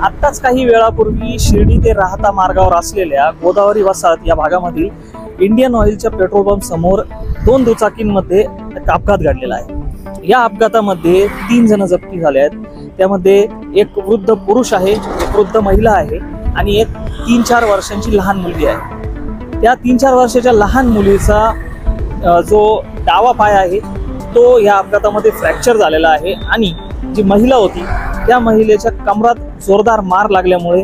आत्ताच काही वेळापूर्वी शिर्डी ते राहता मार्गावर असलेल्या गोदावरी वसाहत या भागामधील इंडियन ऑइलच्या पेट्रोल पंप समोर 2 दुचाकींमध्ये एक अपघात घडलेला आहे। या अपघातामध्ये 3 जण जखमी झाले आहेत। त्यामध्ये एक वृद्ध पुरुष आहे, एक वृद्ध महिला आहे आणि एक 3-4 वर्षांची लहान मुलगी आहे। त्या 3-4 वर्षाच्या लहान मुलीचा जो डावा पाय आहे तो या अपघातामध्ये फ्रॅक्चर झालेला आहे आणि जी महिला होती त्या महिलेच्या कमरात जोरदार मार लागल्यामुळे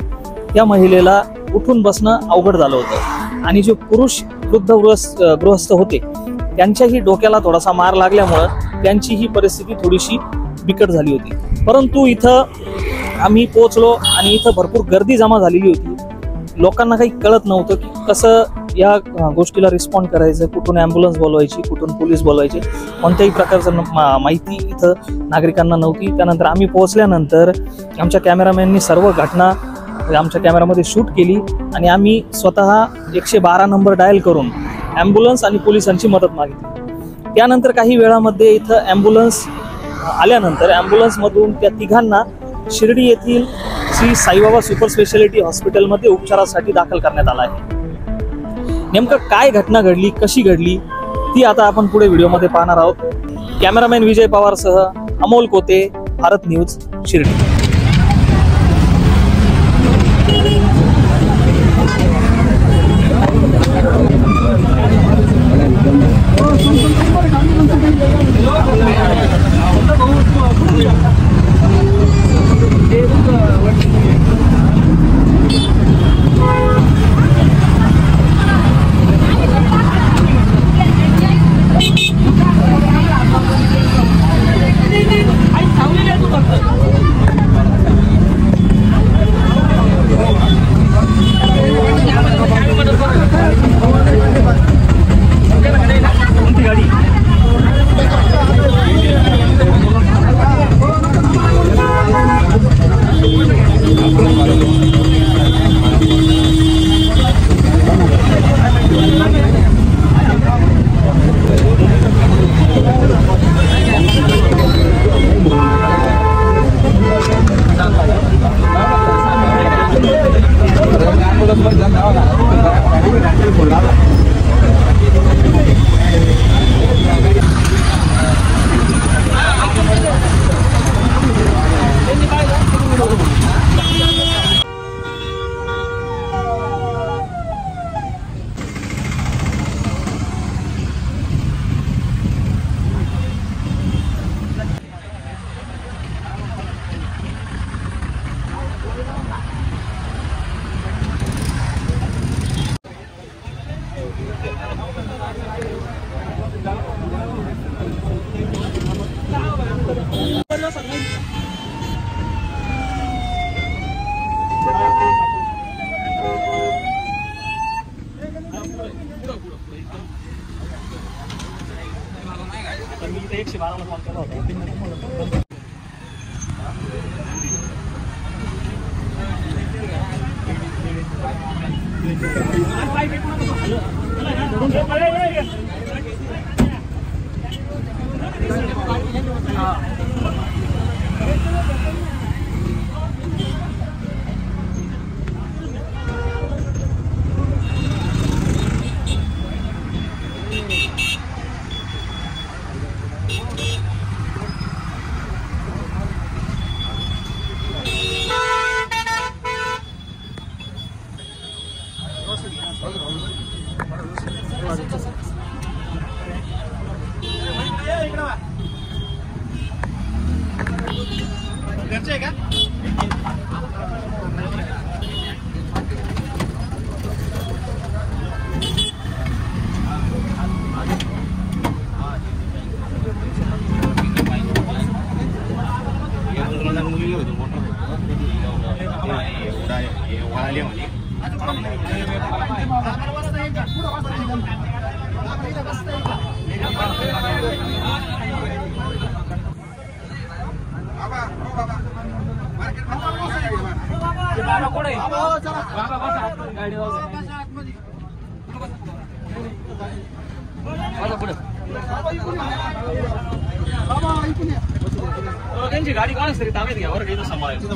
त्या महिलेला उठून बसणं अवघड झालं होतं आणि जे पुरुष वृद्ध गृहस्थ होते त्यांच्याही डोक्याला थोडासा मार लागल्यामुळे त्यांची ही परिस्थिती थोडीशी बिकट झाली होती। परंतु इथं आम्ही पोहोचलो आणि इथं भरपूर गर्दी जमा झालेली होती। लोकांना काही कळत नव्हतं की कसं या गोष्टीला रिस्पॉन्ड करायचं, कुठून ॲम्ब्युलन्स बोलवायची, कुठून पोलीस बोलवायचे, कोणत्याही प्रकारचं माहिती इथं नागरिकांना नव्हती। त्यानंतर आम्ही पोहोचल्यानंतर आमच्या कॅमेरामॅननी सर्व घटना आमच्या कॅमेरामध्ये शूट केली आणि आम्ही स्वतः 112 नंबर डायल करून ॲम्ब्युलन्स आणि पोलिसांची मदत मागितली। त्यानंतर काही वेळामध्ये इथं ॲम्ब्युलन्स आल्यानंतर ॲम्ब्युलन्समधून त्या तिघांना शिर्डी येथील श्री साईबाबा सुपर स्पेशालिटी हॉस्पिटलमध्ये उपचारासाठी दाखल करण्यात आला आहे। नेमकं काय घटना घडली, कशी घडली ती आता आपण पुढे व्हिडिओमध्ये पाहणार आहोत। कॅमेरामॅन विजय पवारसह अमोल कोते, भारत न्यूज, शिर्डी। गाड़ी कौन है? ताकत घ्या वर घेतो सांभाळायचं